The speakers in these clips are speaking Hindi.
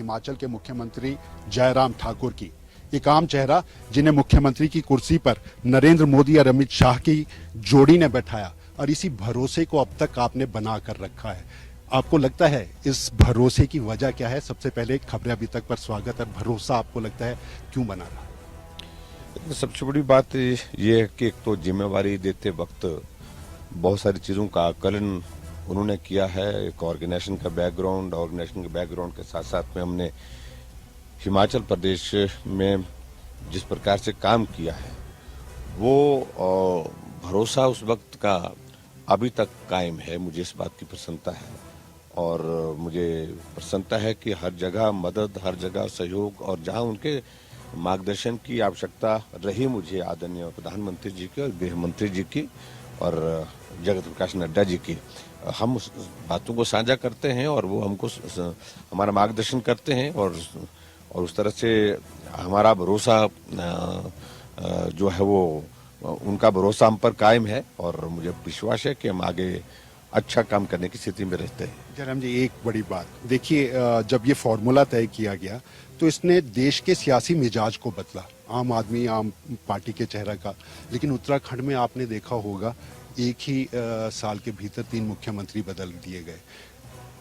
हिमाचल के मुख्यमंत्री जयराम ठाकुर की। एक आम चेहरा जिन्हें मुख्यमंत्री की कुर्सी पर नरेंद्र मोदी और अमित शाह की जोड़ी ने बैठाया, और इसी भरोसे को अब तक आपने बना कर रखा है। आपको लगता है इस भरोसे की वजह क्या है? सबसे पहले खबरें अभी तक पर स्वागत। और भरोसा आपको लगता है क्यों बना रहा? सबसे बड़ी बात ये है कि एक तो जिम्मेवारी देते वक्त बहुत सारी चीज़ों का आकलन उन्होंने किया है। एक ऑर्गेनाइजेशन का बैकग्राउंड के साथ साथ में हमने हिमाचल प्रदेश में जिस प्रकार से काम किया है वो भरोसा उस वक्त का अभी तक कायम है। मुझे इस बात की प्रसन्नता है और मुझे प्रसन्नता है कि हर जगह मदद, हर जगह सहयोग, और जहां उनके मार्गदर्शन की आवश्यकता रही मुझे आदरणीय प्रधानमंत्री जी की और गृह मंत्री जी की और जगत प्रकाश नड्डा जी की, हम उस बातों को साझा करते हैं और वो हमको हमारा मार्गदर्शन करते हैं और उस तरह से हमारा भरोसा जो है वो उनका भरोसा हम पर कायम है और मुझे विश्वास है कि हम आगे अच्छा काम करने की स्थिति में रहते हैं। जयराम जी, एक बड़ी बात देखिए, जब ये फॉर्मूला तय किया गया तो इसने देश के सियासी मिजाज को बदला, आम आदमी, आम पार्टी के चेहरा का। लेकिन उत्तराखंड में आपने देखा होगा एक ही साल के भीतर 3 मुख्यमंत्री बदल दिए गए।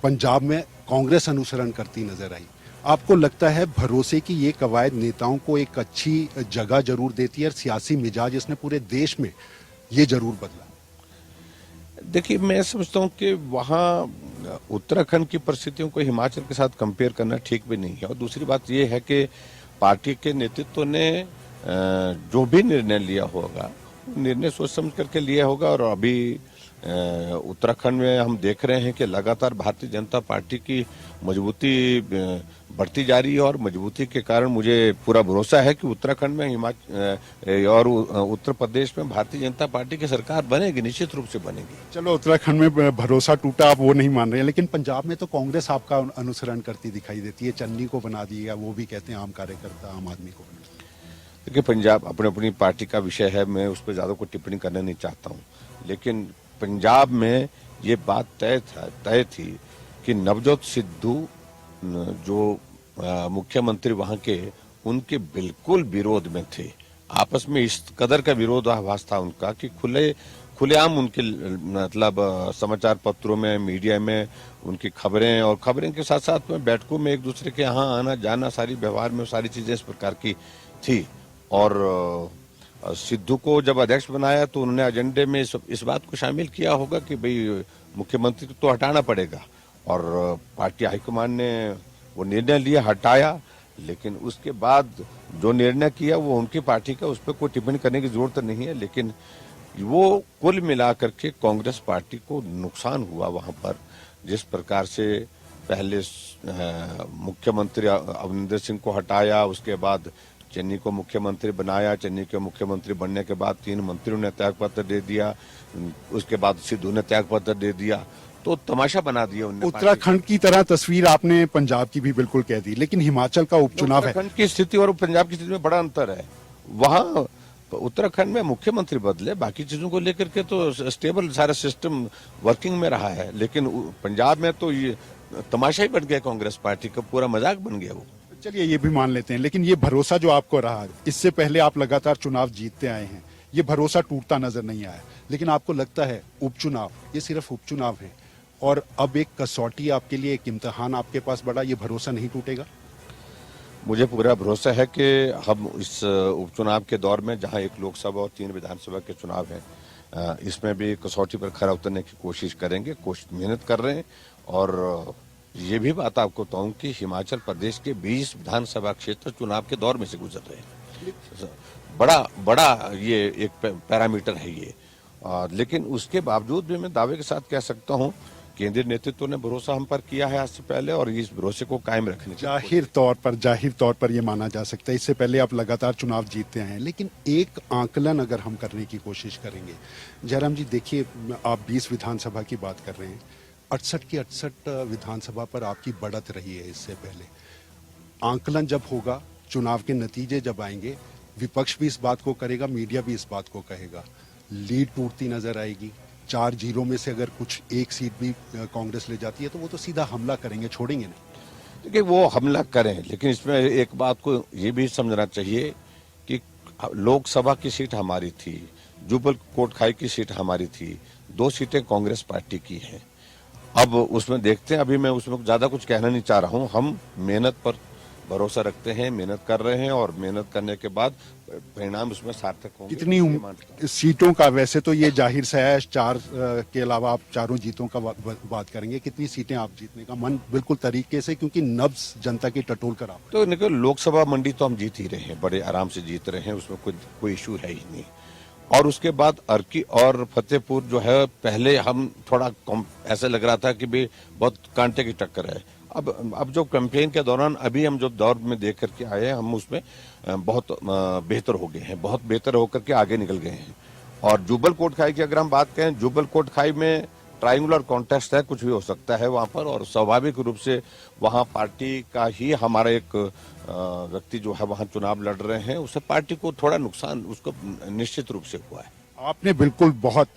पंजाब में कांग्रेस अनुसरण करती नजर आई। आपको लगता है भरोसे की ये कवायद नेताओं को एक अच्छी जगह जरूर देती है और सियासी मिजाज इसने पूरे देश में ये जरूर बदला? देखिए, मैं समझता हूँ कि वहाँ उत्तराखंड की परिस्थितियों को हिमाचल के साथ कंपेयर करना ठीक भी नहीं है। और दूसरी बात ये है कि पार्टी के नेतृत्व ने जो भी निर्णय लिया होगा, निर्णय सोच समझ करके लिया होगा। और अभी उत्तराखंड में हम देख रहे हैं कि लगातार भारतीय जनता पार्टी की मजबूती बढ़ती जा रही है और मजबूती के कारण मुझे पूरा भरोसा है कि उत्तराखंड में हिमाचल और उत्तर प्रदेश में भारतीय जनता पार्टी की सरकार बनेगी, निश्चित रूप से बनेगी। चलो, उत्तराखंड में भरोसा टूटा, आप वो नहीं मान रहे हैं, लेकिन पंजाब में तो कांग्रेस आपका अनुसरण करती दिखाई देती है। चन्नी को बना दिया, वो भी कहते हैं आम कार्यकर्ता, आम आदमी को। देखिए, पंजाब अपनी अपनी पार्टी का विषय है, मैं उस पर ज्यादा कोई टिप्पणी करना नहीं चाहता हूँ। लेकिन पंजाब में ये बात तय थी कि नवजोत सिद्धू जो मुख्यमंत्री वहां के, उनके बिल्कुल विरोध में थे। आपस में इस कदर का विरोधाभास था उनका कि खुलेआम उनके मतलब समाचार पत्रों में, मीडिया में उनकी खबरें, और खबरें के साथ साथ में बैठकों में एक दूसरे के यहाँ आना जाना, सारी व्यवहार में सारी चीजें इस प्रकार की थी। और सिद्धू को जब अध्यक्ष बनाया तो उन्होंने एजेंडे में इस बात को शामिल किया होगा कि भाई मुख्यमंत्री को तो हटाना पड़ेगा, और पार्टी हाईकमान ने वो निर्णय लिया, हटाया। लेकिन उसके बाद जो निर्णय किया वो उनकी पार्टी का, उस पर कोई टिप्पणी करने की जरूरत नहीं है। लेकिन वो कुल मिलाकर के कांग्रेस पार्टी को नुकसान हुआ वहां पर। जिस प्रकार से पहले मुख्यमंत्री अमरिंदर सिंह को हटाया, उसके बाद चन्नी को मुख्यमंत्री बनाया, चन्नी के मुख्यमंत्री बनने के बाद 3 मंत्रियों ने त्यागपत्र दे दिया, उसके बाद सिद्धू ने त्यागपत्र दे दिया, तो तमाशा बना दिया उन्होंने। उत्तराखंड की तरह तस्वीर आपने पंजाब की भी बिल्कुल कह दी, लेकिन हिमाचल का उपचुनाव है। उत्तराखंड की स्थिति और पंजाब की स्थिति में बड़ा अंतर है। वहाँ उत्तराखंड में मुख्यमंत्री बदले, बाकी चीजों को लेकर के तो स्टेबल सारा सिस्टम वर्किंग में रहा है। लेकिन पंजाब में तो ये तमाशा ही बन गया, कांग्रेस पार्टी का पूरा मजाक बन गया वो। चलिए, ये भी मान लेते हैं, लेकिन ये भरोसा जो आपको रहा, इससे पहले आप लगातार चुनाव जीतते आए हैं, ये भरोसा टूटता नजर नहीं आया। लेकिन आपको लगता है उपचुनाव ये सिर्फ उपचुनाव है और अब एक कसौटी आपके लिए, एक इम्तिहान आपके पास बड़ा, ये भरोसा नहीं टूटेगा? मुझे पूरा भरोसा है कि हम इस उपचुनाव के दौर में, जहां 1 लोकसभा और 3 विधानसभा के चुनाव हैं, इसमें भी कसौटी पर खरा उतरने की कोशिश करेंगे, मेहनत कर रहे हैं। और ये भी बात आपको बताऊं कि हिमाचल प्रदेश के 20 विधानसभा क्षेत्र चुनाव के दौर में से गुजर रहे हैं। बड़ा ये एक पैरामीटर है ये। लेकिन उसके बावजूद भी मैं दावे के साथ कह सकता हूं, केंद्रीय नेतृत्व ने भरोसा हम पर किया है आज से पहले, और इस भरोसे को कायम रखने जाहिर तौर पर ये माना जा सकता है। इससे पहले आप लगातार चुनाव जीतते हैं, लेकिन एक आकलन अगर हम करने की कोशिश करेंगे, जयराम जी देखिए, आप 20 विधानसभा की बात कर रहे हैं, 68 की 68 विधानसभा पर आपकी बढ़त रही है। इससे पहले आकलन जब होगा, चुनाव के नतीजे जब आएंगे, विपक्ष भी इस बात को करेगा, मीडिया भी इस बात को कहेगा, लीड टूटती नजर आएगी। 4-0 में से अगर कुछ एक सीट भी कांग्रेस ले जाती है तो वो तो सीधा हमला करेंगे, छोड़ेंगे नहीं। देखिए वो हमला करें, लेकिन इसमें एक बात को ये भी समझना चाहिए कि लोकसभा की सीट हमारी थी, जुब्बल कोटखाई की सीट हमारी थी, 2 सीटें कांग्रेस पार्टी की हैं। अब उसमें देखते हैं, अभी मैं उसमें ज्यादा कुछ कहना नहीं चाह रहा हूं। हम मेहनत पर भरोसा रखते हैं, मेहनत कर रहे हैं और मेहनत करने के बाद परिणाम उसमें सार्थक होंगे। कितनी ये मानता हूं। सीटों का, वैसे तो ये जाहिर सा है, 4 के अलावा आप चारों जीतों का बात करेंगे, कितनी सीटें आप जीतने का मन बिल्कुल तरीके से, क्योंकि नब्ज जनता की टटोल कर आप तो देखो लोकसभा मंडी तो हम जीत ही रहे हैं, बड़े आराम से जीत रहे हैं, उसमें कोई इशू है ही नहीं। और उसके बाद अर्की और फतेहपुर जो है, पहले हम थोड़ा ऐसा लग रहा था कि भाई बहुत कांटे की टक्कर है। अब जो कैंपेन के दौरान अभी हम जो दौर में देख करके आए हैं, हम उसमें बहुत बेहतर हो गए हैं, बहुत बेहतर होकर के आगे निकल गए हैं। और जुब्बल कोटखाई की अगर हम बात करें, जुब्बल कोटखाई में ट्रायंगुलर कॉन्टेस्ट है, कुछ भी हो सकता है वहां पर, और स्वाभाविक रूप से वहां पार्टी का ही हमारा एक व्यक्ति जो है वहां चुनाव लड़ रहे हैं, उससे पार्टी को थोड़ा नुकसान उसको निश्चित रूप से हुआ है। आपने बिल्कुल बहुत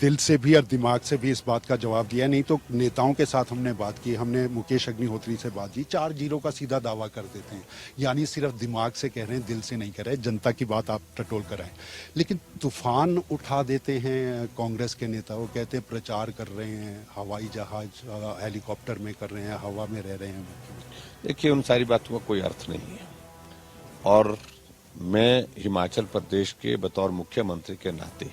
दिल से भी और दिमाग से भी इस बात का जवाब दिया। नहीं तो नेताओं के साथ हमने बात की, हमने मुकेश अग्निहोत्री से बात की, 4-0 का सीधा दावा कर देते हैं, यानी सिर्फ दिमाग से कह रहे हैं, दिल से नहीं कह रहे, जनता की बात आप टटोल कर आए। लेकिन तूफान उठा देते हैं कांग्रेस के नेता, वो कहते हैं प्रचार कर रहे हैं, हवाई जहाज हेलीकॉप्टर में कर रहे हैं, हवा में रह रहे हैं। देखिए उन सारी बातों का कोई अर्थ नहीं है, और मैं हिमाचल प्रदेश के बतौर मुख्यमंत्री के नाते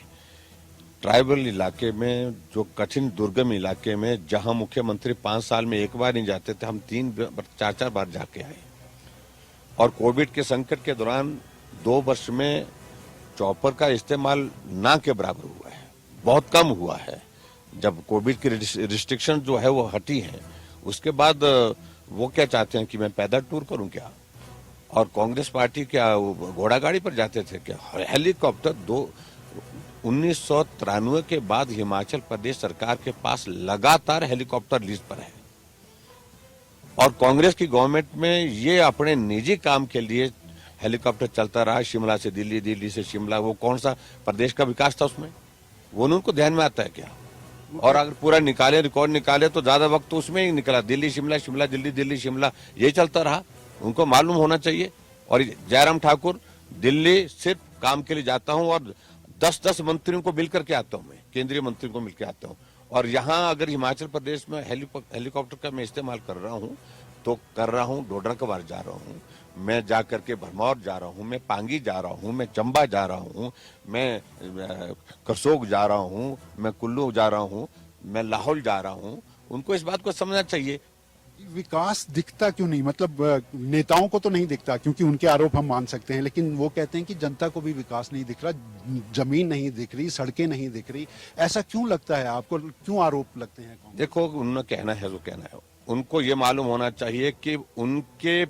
ट्राइबल इलाके में, जो कठिन दुर्गम इलाके में, जहां मुख्यमंत्री 5 साल में एक बार नहीं जाते थे, हम 3-4 बार जाके आए। और कोविड के संकट के दौरान 2 वर्ष में चॉपर का इस्तेमाल ना के बराबर हुआ है, बहुत कम हुआ है। जब कोविड की रिस्ट्रिक्शन जो है वो हटी है, उसके बाद वो क्या चाहते हैं कि मैं पैदल टूर करूं क्या? और कांग्रेस पार्टी क्या घोड़ा गाड़ी पर जाते थे क्या? हेलीकॉप्टर 1993 के बाद हिमाचल प्रदेश सरकार के पास लगातार हेलीकॉप्टर लीज पर है, और कांग्रेस की गवर्नमेंट में ये अपने निजी काम के लिए हेलीकॉप्टर चलता रहा, शिमला से दिल्ली, दिल्ली से शिमला। वो कौन सा प्रदेश का विकास था उसमें? वो उनको ध्यान में आता है क्या? और अगर पूरा निकाले, रिकॉर्ड निकाले, तो ज्यादा वक्त तो उसमें ही निकला, दिल्ली शिमला, शिमला दिल्ली, दिल्ली शिमला, ये चलता रहा। उनको मालूम होना चाहिए। और जयराम ठाकुर, दिल्ली सिर्फ काम के लिए जाता हूं और 10-10 मंत्रियों को मिलकर के आता हूं, मैं केंद्रीय मंत्रियों को मिलकर आता हूं। और यहां अगर हिमाचल प्रदेश में हेलीकॉप्टर का मैं इस्तेमाल कर रहा हूं, तो कर रहा हूं, डोडरा कबार जा रहा हूं, मैं जा करके भरमौर जा रहा हूं, मैं पांगी जा रहा हूं, मैं चंबा जा रहा हूं, मैं करसोग जा रहा हूं, मैं कुल्लू जा रहा हूं, मैं लाहौल जा रहा हूं। उनको इस बात को समझना चाहिए। विकास दिखता क्यों नहीं? मतलब नेताओं को तो नहीं दिखता, क्योंकि उनके आरोप हम मान सकते हैं, लेकिन वो कहते हैं कि जनता को भी विकास नहीं दिख रहा, जमीन नहीं दिख रही, सड़कें नहीं दिख रही। ऐसा क्यों लगता है आपको? क्यों आरोप लगते हैं? देखो उन्होंने कहना है जो कहना है, उनको ये मालूम होना चाहिए कि उनके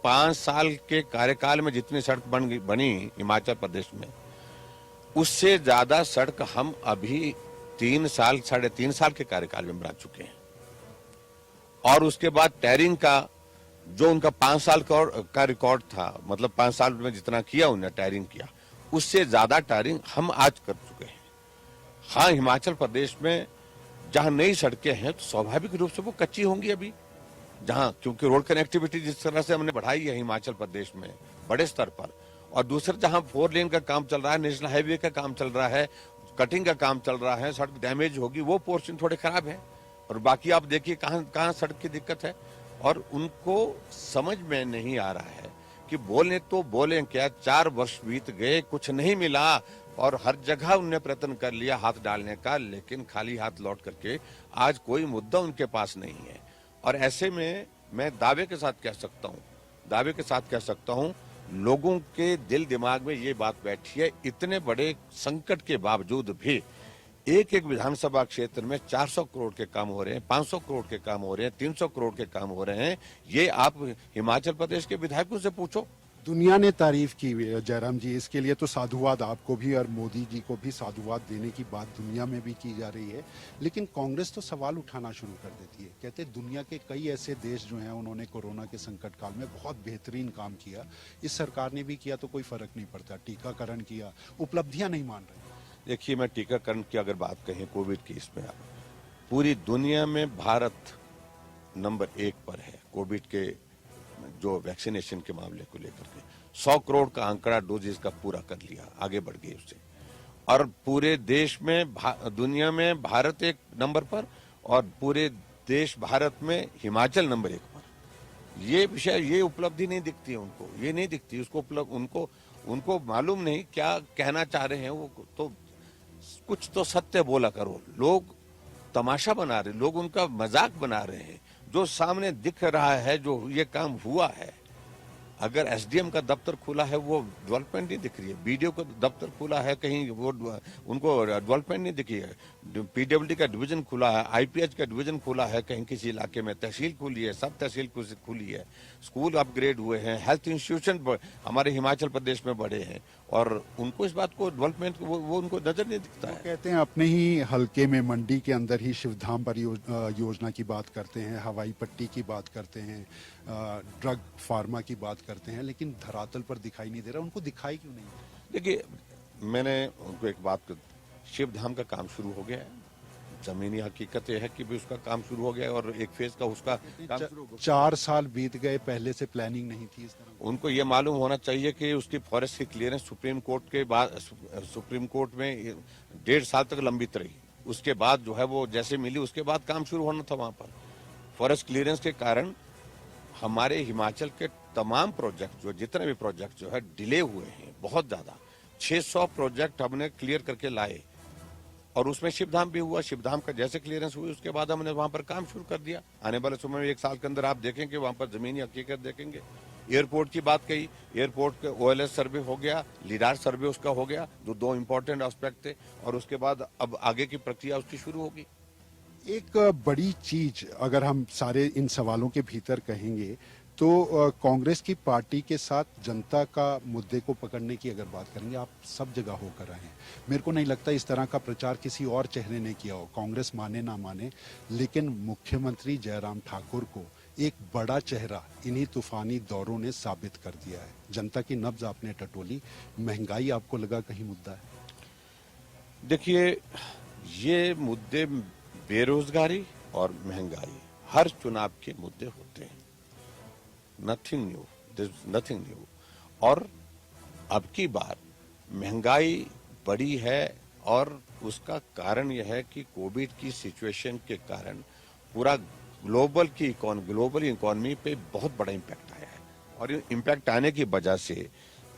5 साल के कार्यकाल में जितनी सड़क बनी हिमाचल प्रदेश में, उससे ज्यादा सड़क हम अभी 3 साल, 3.5 साल के कार्यकाल में बना चुके हैं। और उसके बाद टैरिंग का जो उनका 5 साल का रिकॉर्ड था, मतलब 5 साल में जितना किया उन्होंने टैरिंग किया, उससे ज्यादा टैरिंग हम आज कर चुके हैं। हाँ, हिमाचल प्रदेश में जहां नई सड़कें हैं तो स्वाभाविक रूप से वो कच्ची होंगी अभी, जहां क्योंकि रोड कनेक्टिविटी जिस तरह से हमने बढ़ाई है हिमाचल प्रदेश में बड़े स्तर पर, और दूसरा जहां 4 लेन का काम चल रहा है, नेशनल हाईवे का काम चल रहा है, कटिंग का काम चल रहा है, सड़क डैमेज होगी, वो पोर्शन थोड़े खराब है। और बाकी आप देखिए कहां कहां सड़क की दिक्कत है। और उनको समझ में नहीं आ रहा है कि बोले तो बोले क्या, 4 वर्ष बीत गए, कुछ नहीं मिला, और हर जगह उन्होंने प्रयत्न कर लिया हाथ डालने का, लेकिन खाली हाथ लौट करके आज कोई मुद्दा उनके पास नहीं है। और ऐसे में मैं दावे के साथ कह सकता हूं, लोगों के दिल दिमाग में ये बात बैठी है, इतने बड़े संकट के बावजूद भी एक विधानसभा क्षेत्र में 400 करोड़ के काम हो रहे हैं, 500 करोड़ के काम हो रहे हैं, 300 करोड़ के काम हो रहे हैं। ये आप हिमाचल प्रदेश के विधायकों से पूछो। दुनिया ने तारीफ की जयराम जी, इसके लिए तो साधुवाद आपको भी और मोदी जी को भी साधुवाद देने की बात दुनिया में भी की जा रही है। लेकिन कांग्रेस तो सवाल उठाना शुरू कर देती है, कहते हैं दुनिया के कई ऐसे देश जो हैं उन्होंने कोरोना के संकट काल में बहुत बेहतरीन काम किया, इस सरकार ने भी किया तो कोई फर्क नहीं पड़ता, टीकाकरण किया, उपलब्धियां नहीं मान रहे। देखिए, मैं टीकाकरण की अगर बात कहें कोविड की, इसमें पूरी दुनिया में भारत नंबर 1 पर है कोविड के जो वैक्सीनेशन के मामले को लेकर के 100 करोड़ का आंकड़ा डोजेस का पूरा कर लिया, आगे बढ़ गए उससे। और पूरे देश में दुनिया में भारत एक नंबर पर और पूरे देश भारत में हिमाचल नंबर 1 पर। ये विषय, ये उपलब्धि नहीं दिखती है उनको, ये नहीं दिखती उसको उनको मालूम नहीं क्या कहना चाह रहे हैं वो। तो कुछ तो सत्य बोला करो। लोग तमाशा बना रहे, लोग उनका मजाक बना रहे हैं। जो सामने दिख रहा है, जो ये काम हुआ है, अगर एसडीएम का दफ्तर खुला है वो डेवलपमेंट नहीं दिख रही है, बीडीओ का दफ्तर खुला है कहीं वो उनको डेवलपमेंट नहीं दिखी है, पीडब्ल्यूडी का डिवीजन खुला है, आईपीएच का डिवीजन खुला है कहीं किसी इलाके में, तहसील खुली है, सब तहसील खुली है, स्कूल अपग्रेड हुए हैं, हेल्थ इंस्टीट्यूशन हमारे हिमाचल प्रदेश में बढ़े हैं और उनको इस बात को डेवलपमेंट वो उनको नजर नहीं दिखता है। कहते हैं अपने ही हलके में मंडी के अंदर ही शिवधाम योजना की बात करते हैं, हवाई पट्टी की बात करते हैं, ड्रग फार्मा की बात करते हैं, लेकिन धरातल पर दिखाई नहीं दे रहा। उनको दिखाई क्यों नहीं? देखिए, मैंने उनको एक बात, शिवधाम का काम शुरू हो गया है, जमीनी हकीकत यह है कि भी उसका काम शुरू हो गया है और एक फेज का उसका काम शुरू हो गया। 4 साल बीत गए, पहले से प्लानिंग नहीं थी इस तरह? उनको ये मालूम होना चाहिए कि उसकी फॉरेस्ट की क्लियरेंस सुप्रीम कोर्ट के बाद, सुप्रीम कोर्ट में 1.5 साल तक लंबित रही। उसके बाद जो है वो जैसे मिली उसके बाद काम शुरू होना था वहां पर। फॉरेस्ट क्लियरेंस के कारण हमारे हिमाचल के तमाम प्रोजेक्ट, जो जितने भी प्रोजेक्ट जो है डिले हुए हैं बहुत ज्यादा। 600 प्रोजेक्ट हमने क्लियर करके लाए और उसमें शिवधाम भी हुआ। शिवधाम का जैसे क्लियरेंस हुई उसके बाद हमने वहां पर काम शुरू कर दिया। आने वाले समय में 1 साल के अंदर आप देखेंगे वहां पर जमीनी हकीकत देखेंगे। एयरपोर्ट की बात कही, एयरपोर्ट के ओएलएस सर्वे हो गया, लीडार सर्वे उसका हो गया, जो 2 इंपॉर्टेंट एस्पेक्ट थे, और उसके बाद अब आगे की प्रक्रिया उसकी शुरू होगी। एक बड़ी चीज अगर हम सारे इन सवालों के भीतर कहेंगे तो कांग्रेस की पार्टी के साथ जनता का मुद्दे को पकड़ने की अगर बात करेंगे, आप सब जगह होकर आए हैं। मेरे को नहीं लगता इस तरह का प्रचार किसी और चेहरे ने किया हो, कांग्रेस माने ना माने, लेकिन मुख्यमंत्री जयराम ठाकुर को एक बड़ा चेहरा इन्हीं तूफानी दौरों ने साबित कर दिया है। जनता की नब्ज आपने टटोली। महंगाई आपको लगा कहीं मुद्दा है? देखिए, ये मुद्दे, बेरोजगारी और महंगाई हर चुनाव के मुद्दे होते हैं, nothing new, this nothing new. और अब की बार महंगाई बढ़ी है और उसका कारण यह है कि कोविड की सिचुएशन के कारण पूरा ग्लोबल इकोनॉमी पे बहुत बड़ा इम्पैक्ट आया है और इम्पैक्ट आने की वजह से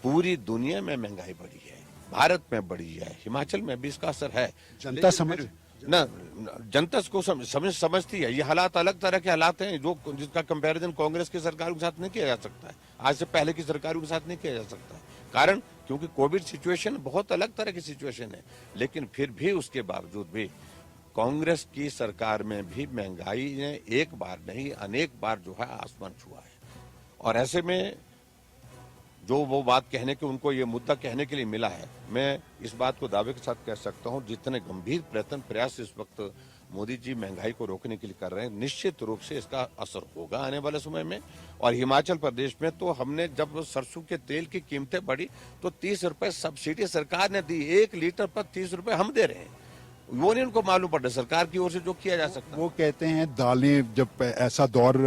पूरी दुनिया में महंगाई बढ़ी है, भारत में बढ़ी है, हिमाचल में भी इसका असर है। जनता समझ ना, जनता को समझती है। ये हालात अलग तरह के हालात हैं जो जिसका कंपैरिजन कांग्रेस की सरकारों के साथ नहीं किया जा सकता है, आज से पहले की सरकारों के साथ नहीं किया जा सकता है। कारण क्योंकि कोविड सिचुएशन बहुत अलग तरह की सिचुएशन है, लेकिन फिर भी उसके बावजूद भी कांग्रेस की सरकार में भी महंगाई ने एक बार नहीं अनेक बार जो है आसमान छुआ है। और ऐसे में जो वो बात कहने के, उनको ये मुद्दा कहने के लिए मिला है, मैं इस बात को दावे के साथ कह सकता हूं, जितने गंभीर प्रयास इस वक्त मोदी जी महंगाई को रोकने के लिए कर रहे हैं, निश्चित रूप से इसका असर होगा आने वाले समय में। और हिमाचल प्रदेश में तो हमने जब सरसों के तेल की कीमतें बढ़ी तो 30 रुपए सब्सिडी सरकार ने दी, 1 लीटर पर 30 रुपए हम दे रहे हैं। वो नहीं उनको मालूम पड़ रहा सरकार की ओर से जो किया जा सकता है। वो कहते हैं दालें, जब ऐसा दौर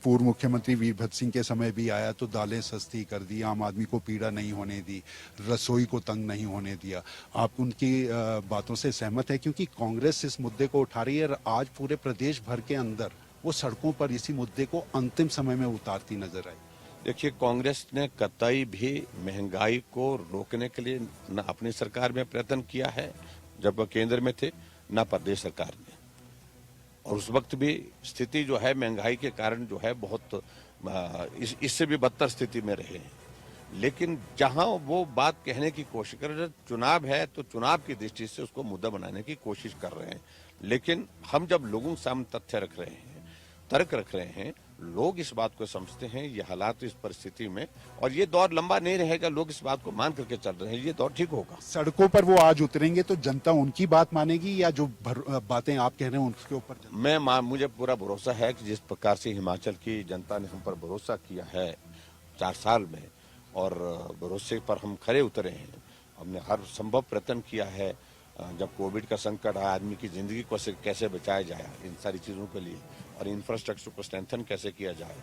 पूर्व मुख्यमंत्री वीरभद्र सिंह के समय भी आया तो दालें सस्ती कर दी, आम आदमी को पीड़ा नहीं होने दी, रसोई को तंग नहीं होने दिया। आप उनकी बातों से सहमत है? क्योंकि कांग्रेस इस मुद्दे को उठा रही है और आज पूरे प्रदेश भर के अंदर वो सड़कों पर इसी मुद्दे को अंतिम समय में उतारती नजर आई। देखिए, कांग्रेस ने कतई भी महंगाई को रोकने के लिए न अपनी सरकार में प्रयत्न किया है जब केंद्र में थे, ना प्रदेश सरकार ने। और उस वक्त भी स्थिति जो है महंगाई के कारण जो है बहुत इससे भी बदतर स्थिति में रहे हैं। लेकिन जहां वो बात कहने की कोशिश कर रहे हैं, चुनाव है तो चुनाव की दृष्टि से उसको मुद्दा बनाने की कोशिश कर रहे हैं। लेकिन हम जब लोगों के सामने तथ्य रख रहे हैं, तर्क रख रहे हैं, लोग इस बात को समझते हैं ये हालात इस परिस्थिति में, और ये दौर लंबा नहीं रहेगा, लोग इस बात को मान करके चल रहे हैं, ये दौर ठीक होगा। सड़कों पर वो आज उतरेंगे तो जनता उनकी बात मानेगी या जो बातें आप कह रहे हैं उसके ऊपर? मुझे पूरा भरोसा है कि जिस प्रकार से हिमाचल की जनता ने हम पर भरोसा किया है 4 साल में, और भरोसे पर हम खरे उतरे हैं। हमने हर संभव प्रयत्न किया है। जब कोविड का संकट आया, आदमी की जिंदगी को कैसे बचाया जाए इन सारी चीज़ों के लिए, और इंफ्रास्ट्रक्चर को स्ट्रेंथन कैसे किया जाए,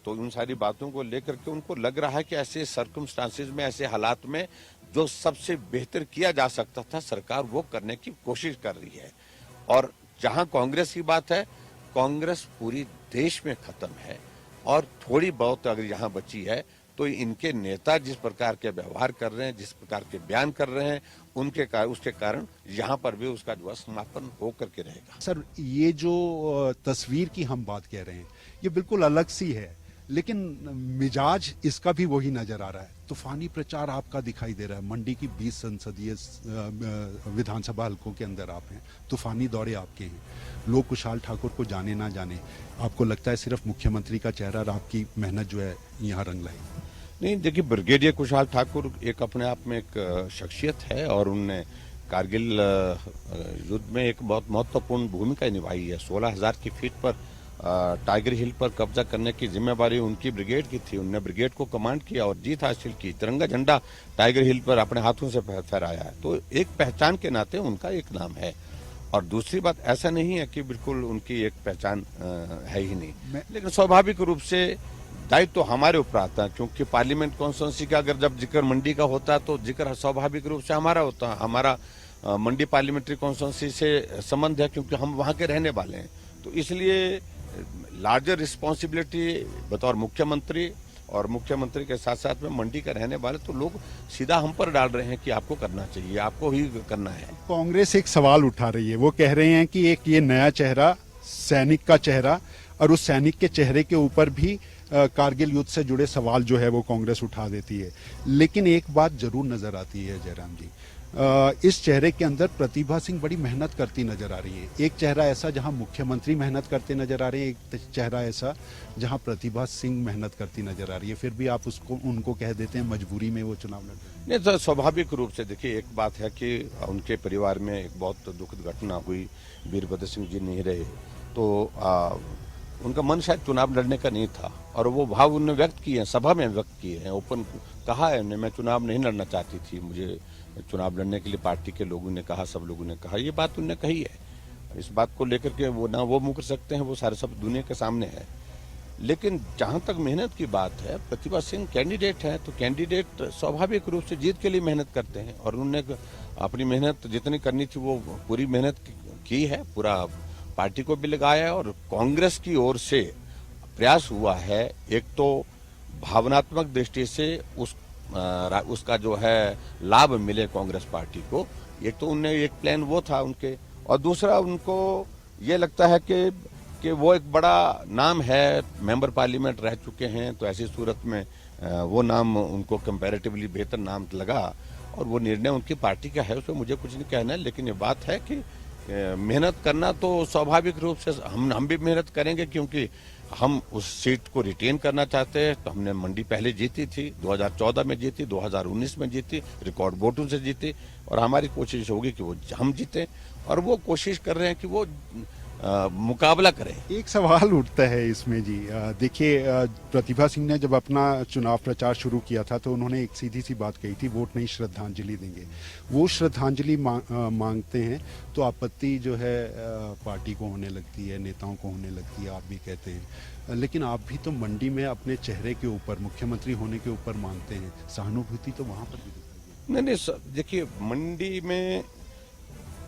तो उन सारी बातों को लेकर के उनको लग रहा है कि ऐसे सर्कमस्टांसेस में, ऐसे हालात में जो सबसे बेहतर किया जा सकता था सरकार वो करने की कोशिश कर रही है। और जहां कांग्रेस की बात है, कांग्रेस पूरी देश में खत्म है और थोड़ी बहुत अगर यहाँ बची है तो इनके नेता जिस प्रकार के व्यवहार कर रहे हैं, जिस प्रकार के बयान कर रहे हैं, उसके कारण यहाँ पर भी उसका जो है समापन होकर के रहेगा। सर, ये जो तस्वीर की हम बात कह रहे हैं ये बिल्कुल अलग सी है, लेकिन मिजाज इसका भी वही नजर आ रहा है। तूफानी प्रचार आपका दिखाई दे रहा है। मंडी की 20 संसदीय विधानसभा हलकों के अंदर आप हैं, तूफानी दौरे आपके हैं। लोग कुशाल ठाकुर को जाने ना जाने, आपको लगता है सिर्फ मुख्यमंत्री का चेहरा और आपकी मेहनत जो है यहाँ रंग लाई? नहीं, देखिए, ब्रिगेडियर कुशाल ठाकुर एक अपने आप में एक शख्सियत है और उनने कारगिल युद्ध में एक बहुत महत्वपूर्ण भूमिका निभाई है। 16,000 की फीट पर टाइगर हिल पर कब्जा करने की जिम्मेवारी उनकी ब्रिगेड की थी। उनने ब्रिगेड को कमांड किया और जीत हासिल की। तिरंगा झंडा टाइगर हिल पर अपने हाथों से फहराया है। तो एक पहचान के नाते उनका एक नाम है। और दूसरी बात, ऐसा नहीं है कि बिल्कुल उनकी एक पहचान है ही नहीं, लेकिन स्वाभाविक रूप से दायित्व तो हमारे ऊपर आता है, क्योंकि पार्लियामेंट कॉन्स्टिट्यूंसी का अगर जब जिक्र मंडी का होता है तो जिक्र स्वाभाविक रूप से हमारा होता है। हमारा मंडी पार्लियामेंट्री कॉन्स्टिट्यूंसी से संबंध है, क्योंकि हम वहां के रहने वाले हैं। तो इसलिए लार्जर रिस्पॉन्सिबिलिटी बतौर मुख्यमंत्री और मुख्यमंत्री के साथ साथ में मंडी का रहने वाले तो लोग सीधा हम पर डाल रहे हैं कि आपको करना चाहिए, आपको ही करना है। कांग्रेस एक सवाल उठा रही है, वो कह रहे हैं कि एक ये नया चेहरा, सैनिक का चेहरा, और उस सैनिक के चेहरे के ऊपर भी कारगिल युद्ध से जुड़े सवाल जो है वो कांग्रेस उठा देती है। लेकिन एक बात जरूर नजर आती है जयराम जी, इस चेहरे के अंदर प्रतिभा सिंह बड़ी मेहनत करती नजर आ रही है। एक चेहरा ऐसा जहां मुख्यमंत्री मेहनत करते नजर आ रहे हैं, एक चेहरा ऐसा जहां प्रतिभा सिंह मेहनत करती नजर आ रही है, फिर भी आप उनको कह देते हैं मजबूरी में वो चुनाव लड़ रहे हैं। नहीं, तो स्वाभाविक रूप से देखिए, एक बात है कि उनके परिवार में एक बहुत दुखद घटना हुई, वीरभद्र सिंह जी नहीं रहे, तो उनका मन शायद चुनाव लड़ने का नहीं था और वो भाव उन्होंने व्यक्त किए हैं, सभा में व्यक्त किए हैं, ओपन कहा है उन्होंने, मैं चुनाव नहीं लड़ना चाहती थी, मुझे चुनाव लड़ने के लिए पार्टी के लोगों ने कहा, सब लोगों ने कहा, ये बात उन्होंने कही है। इस बात को लेकर के वो ना वो मुकर सकते हैं, वो सारे सब दुनिया के सामने है। लेकिन जहां तक मेहनत की बात है, प्रतिभा सिंह कैंडिडेट है, तो कैंडिडेट स्वाभाविक रूप से जीत के लिए मेहनत करते हैं और उन्होंने अपनी मेहनत जितनी करनी थी वो पूरी मेहनत की है, पूरा पार्टी को भी लगाया है। और कांग्रेस की ओर से प्रयास हुआ है, एक तो भावनात्मक दृष्टि से उसका जो है लाभ मिले कांग्रेस पार्टी को, एक तो उनने एक प्लान वो था उनके, और दूसरा उनको ये लगता है कि वो एक बड़ा नाम है, मेंबर पार्लियामेंट रह चुके हैं, तो ऐसी सूरत में वो नाम उनको कंपैरेटिवली बेहतर नाम लगा और वो निर्णय उनकी पार्टी का है, उसमें मुझे कुछ नहीं कहना है। लेकिन ये बात है कि मेहनत करना तो स्वाभाविक रूप से हम भी मेहनत करेंगे, क्योंकि हम उस सीट को रिटेन करना चाहते हैं। तो हमने मंडी पहले जीती थी, 2014 में जीती, 2019 में जीती, रिकॉर्ड वोटों से जीती, और हमारी कोशिश होगी कि वो हम जीते, और वो कोशिश कर रहे हैं कि वो मुकाबला करें। एक सवाल उठता है इसमें जी, देखिए, प्रतिभा सिंह ने जब अपना चुनाव प्रचार शुरू किया था तो उन्होंने एक सीधी सी बात कही थी, वोट नहीं श्रद्धांजलि देंगे। वो श्रद्धांजलि मांगते हैं तो आपत्ति जो है पार्टी को होने लगती है, नेताओं को होने लगती है, आप भी कहते हैं। लेकिन आप भी तो मंडी में अपने चेहरे के ऊपर, मुख्यमंत्री होने के ऊपर मांगते हैं, सहानुभूति तो वहां पर भी दिखाई नहीं, देखिए, मंडी में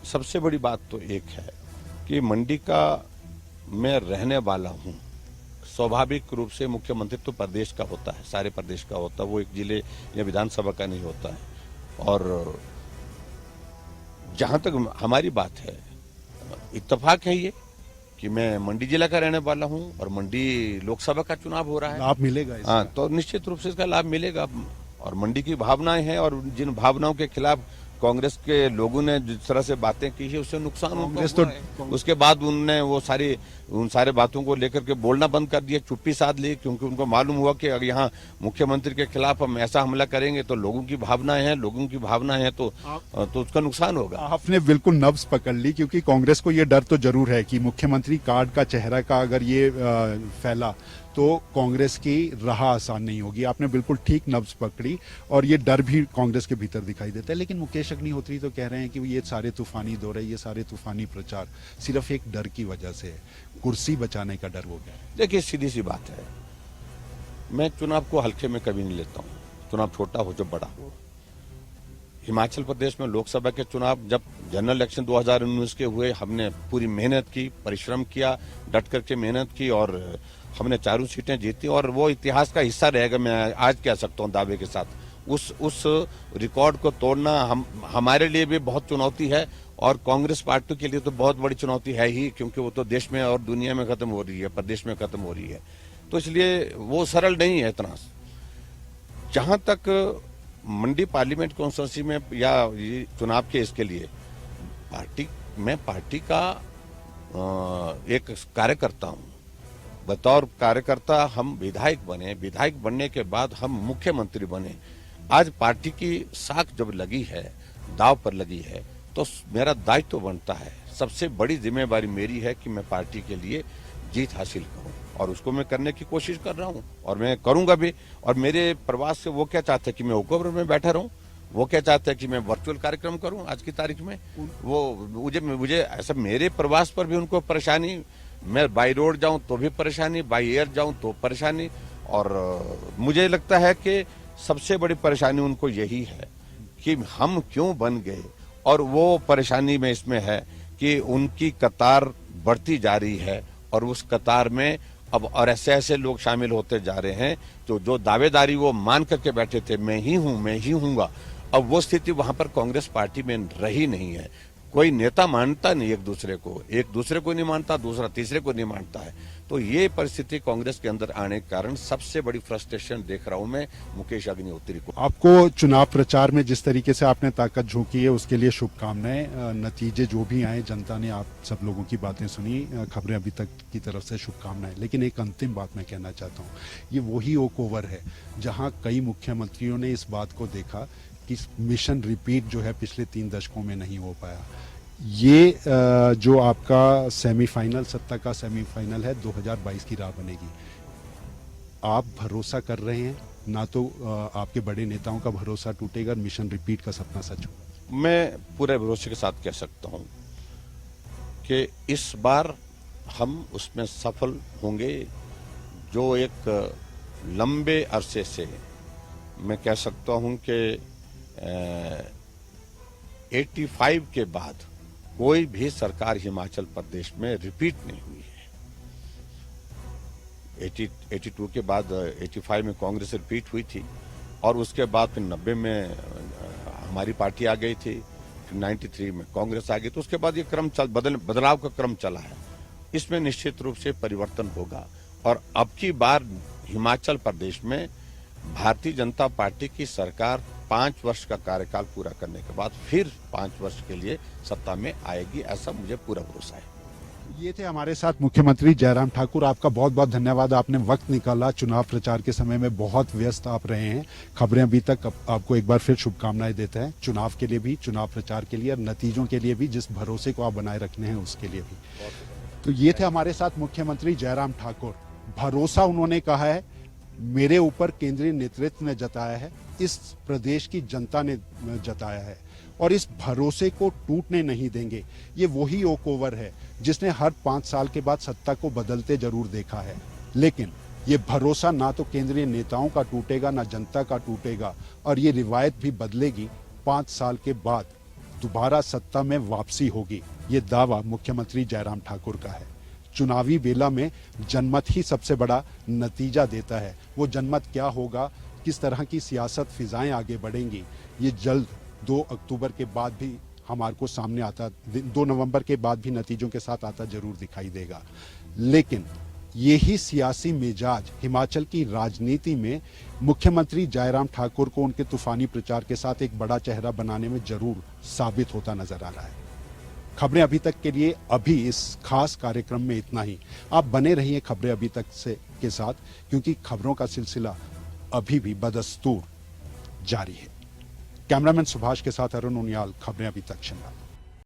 सबसे बड़ी बात तो एक है कि मंडी का मैं रहने वाला हूं। स्वाभाविक रूप से मुख्यमंत्री तो प्रदेश का होता है, सारे प्रदेश का होता है, वो एक जिले या विधानसभा का नहीं होता है। और जहां तक हमारी बात है, इत्तेफाक है ये कि मैं मंडी जिला का रहने वाला हूं और मंडी लोकसभा का चुनाव हो रहा है, लाभ मिलेगा इसका। हाँ, तो निश्चित रूप से इसका लाभ मिलेगा। और मंडी की भावनाएं हैं, और जिन भावनाओं के खिलाफ कांग्रेस के लोगों ने जिस तरह से बातें की है, उससे नुकसान कांग्रेस हुआ है। उसके बाद उनने वो उन सारे बातों को लेकर के बोलना बंद कर दिया, चुप्पी साध ली, क्योंकि उनको मालूम हुआ कि अगर यहाँ मुख्यमंत्री के खिलाफ हम ऐसा हमला करेंगे तो लोगों की भावनाएं हैं, तो उसका नुकसान होगा। आपने बिल्कुल नब्ज पकड़ ली, क्योंकि कांग्रेस को ये डर तो जरूर है कि मुख्यमंत्री कार्ड का चेहरा का अगर ये फैला तो कांग्रेस की राह आसान नहीं होगी। आपने बिल्कुल ठीक नब्ज पकड़ी, और ये डर भी कांग्रेस के भीतर दिखाई देता है। लेकिन मुकेश अग्निहोत्री तो कह रहे हैं कि ये सारे तूफानी दौरे, ये सारे तूफानी प्रचार सिर्फ एक डर की वजह से है, कुर्सी बचाने का डर हो गया। देखिए, सीधी सी बात है, मैं चुनाव को हल्के में कभी नहीं लेता हूँ, चुनाव छोटा हो जो बड़ा हो। हिमाचल प्रदेश में लोकसभा के चुनाव जब जनरल इलेक्शन 2019 के हुए, हमने पूरी मेहनत की, परिश्रम किया, डट करके मेहनत की और हमने चारों सीटें जीती और वो इतिहास का हिस्सा रहेगा। मैं आज कह सकता हूँ दावे के साथ, उस रिकॉर्ड को तोड़ना हमारे लिए भी बहुत चुनौती है और कांग्रेस पार्टी के लिए तो बहुत बड़ी चुनौती है ही, क्योंकि वो तो देश में और दुनिया में खत्म हो रही है, प्रदेश में खत्म हो रही है। तो इसलिए वो सरल नहीं है इतना। जहां तक मंडी पार्लियामेंट कॉन्स्टिट्यूंसी में या ये चुनाव के इसके लिए मैं पार्टी का एक कार्यकर्ता हूं। बतौर कार्यकर्ता हम विधायक बने, विधायक बनने के बाद हम मुख्यमंत्री बने। आज पार्टी की साख जब लगी है, दाव पर लगी है, तो मेरा दायित्व तो बनता है, सबसे बड़ी जिम्मेवारी मेरी है कि मैं पार्टी के लिए जीत हासिल करूं और उसको मैं करने की कोशिश कर रहा हूं और मैं करूंगा भी। और मेरे प्रवास से वो क्या चाहते हैं कि मैं ओकओवर में बैठा रहूं, वो क्या चाहते हैं कि मैं वर्चुअल कार्यक्रम करूं आज की तारीख में। वो मुझे ऐसा मेरे प्रवास पर भी उनको परेशानी, मैं बाई रोड जाऊं तो भी परेशानी, बाई एयर जाऊं तो परेशानी। और मुझे लगता है कि सबसे बड़ी परेशानी उनको यही है कि हम क्यों बन गए, और वो परेशानी में इसमें है कि उनकी कतार बढ़ती जा रही है और उस कतार में अब और ऐसे लोग शामिल होते जा रहे हैं तो जो दावेदारी वो मान करके बैठे थे, मैं ही हूंगा, अब वो स्थिति वहां पर कांग्रेस पार्टी में रही नहीं है। कोई नेता मानता नहीं एक दूसरे को नहीं मानता, दूसरा तीसरे को नहीं मानता है। तो ये परिस्थिति कांग्रेस के अंदर आने के कारण सबसे बड़ी फ्रस्ट्रेशन देख रहा हूं मैं मुकेश अग्निहोत्री को। आपको चुनाव प्रचार में जिस तरीके से आपने ताकत झोंकी है उसके लिए शुभकामनाएं। नतीजे जो भी आए, जनता ने आप सब लोगों की बातें सुनी, खबरें अभी तक की तरफ से शुभकामनाएं। लेकिन एक अंतिम बात मैं कहना चाहता हूँ, ये वही ओकओवर है जहाँ कई मुख्यमंत्रियों ने इस बात को देखा कि मिशन रिपीट जो है पिछले 3 दशकों में नहीं हो पाया। ये जो आपका सेमीफाइनल, सत्ता का सेमीफाइनल है, 2022 की राह बनेगी। आप भरोसा कर रहे हैं, ना तो आपके बड़े नेताओं का भरोसा टूटेगा, मिशन रिपीट का सपना सच होगा। मैं पूरे भरोसे के साथ कह सकता हूं कि इस बार हम उसमें सफल होंगे। जो एक लंबे अरसे से मैं कह सकता हूं कि 85 के बाद कोई भी सरकार हिमाचल प्रदेश में रिपीट नहीं हुई है। 82 के बाद 85 में कांग्रेस रिपीट हुई थी और उसके बाद फिर 90 में हमारी पार्टी आ गई थी, फिर 93 में कांग्रेस आ गई। तो उसके बाद ये क्रम बदलाव का क्रम चला है। इसमें निश्चित रूप से परिवर्तन होगा और अब की बार हिमाचल प्रदेश में भारतीय जनता पार्टी की सरकार 5 वर्ष का कार्यकाल पूरा करने के बाद फिर 5 वर्ष के लिए सत्ता में आएगी, ऐसा मुझे पूरा भरोसा है। ये थे हमारे साथ मुख्यमंत्री जयराम ठाकुर। आपका बहुत बहुत धन्यवाद, आपने वक्त निकाला। चुनाव प्रचार के समय में बहुत व्यस्त आप रहे हैं। खबरें अभी तक आपको एक बार फिर शुभकामनाएं देते हैं, चुनाव के लिए भी, चुनाव प्रचार के लिए और नतीजों के लिए भी, जिस भरोसे को आप बनाए रखने हैं उसके लिए भी। तो ये थे हमारे साथ मुख्यमंत्री जयराम ठाकुर। भरोसा उन्होंने कहा है मेरे ऊपर केंद्रीय नेतृत्व ने जताया है, इस प्रदेश की जनता ने जताया है और इस भरोसे को टूटने नहीं देंगे। ये वही ओकओवर है जिसने हर 5 साल के बाद सत्ता को बदलते जरूर देखा है, लेकिन ये भरोसा ना तो केंद्रीय नेताओं का टूटेगा ना जनता का टूटेगा और ये रिवायत भी बदलेगी। 5 साल के बाद दोबारा सत्ता में वापसी होगी, ये दावा मुख्यमंत्री जयराम ठाकुर का है। चुनावी बेला में जनमत ही सबसे बड़ा नतीजा देता है। वो जनमत क्या होगा, किस तरह की सियासत फिजाएं आगे बढ़ेंगी, ये जल्द 2 अक्टूबर के बाद भी हमारे को सामने आता, 2 नवंबर के बाद भी नतीजों के साथ आता जरूर दिखाई देगा। लेकिन यही सियासी मिजाज हिमाचल की राजनीति में मुख्यमंत्री जयराम ठाकुर को उनके तूफानी प्रचार के साथ एक बड़ा चेहरा बनाने में जरूर साबित होता नजर आ रहा है। खबरें अभी तक के लिए अभी इस खास कार्यक्रम में इतना ही। आप बने रहिए खबरें अभी तक से के साथ, क्योंकि खबरों का सिलसिला अभी भी बदस्तूर जारी है। कैमरामैन सुभाष के साथ अरुण उनियाल, खबरें अभी तक शिमला।